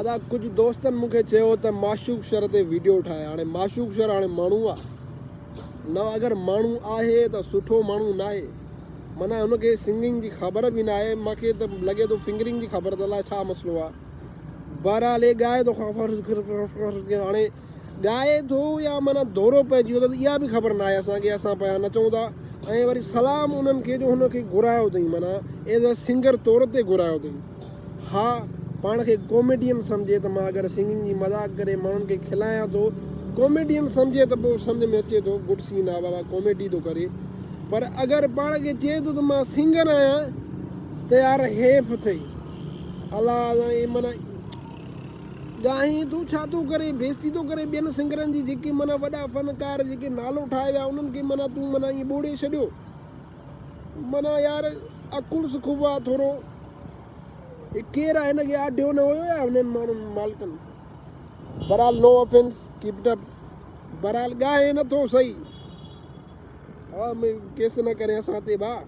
दादा कुछ दोस्तन मूंखे चयो त माशूक शर ते वीडियो ठाहे। हाणे माशूक शर हाणे माण्हू आहे न, अगरि माण्हू आहे त सुठो माण्हू न आहे। माना हुनखे सिंगिंग जी ख़बर बि न आहे। मूंखे त लॻे थो फिंगरिंग जी ख़बर त अलाए छा मसइलो आहे। बहरहाल हे ॻाए थो, हाणे ॻाए थो या माना दौरो पइजी वियो त इहा बि ख़बर न आहे असांखे, असां पिया नचूं था। ऐं वरी सलाम उन्हनि खे जो हुनखे घुरायो अथई, माना एज़ अ सिंगर तौर ते घुरायो अथई। हा, पाण खे कॉमेडियन सम्झे त मां अगरि सिंगिंग जी मज़ाक करे माण्हुनि खे खिलायां थो, कॉमेडियन सम्झे त पोइ सम्झ में अचे थो गुड सीन आहे, बाबा कॉमेडी थो करे। पर अगरि पाण खे चए थो त मां सिंगर आहियां त यार हेफ़ अथई। अलाह माना ॻाहीं तूं छा थो करे, बेइज़ती थो करे ॿियनि सिंगरनि जी जेके माना वॾा फ़नकार जेके नालो ठाहे विया उन्हनि खे माना तूं माना ईअं ॿोड़े छॾियो। माना यार अकुलु सिखबो आहे थोरो। हे केरु आहे, हिनखे आडियो न हुयो या हुननि माण्हुनि मालिकनि। बहरहाल नो ऑफेंस, कीप इट अप। बहरहाल ॻाए नथो सही, हा केस न करे असां ते भाउ।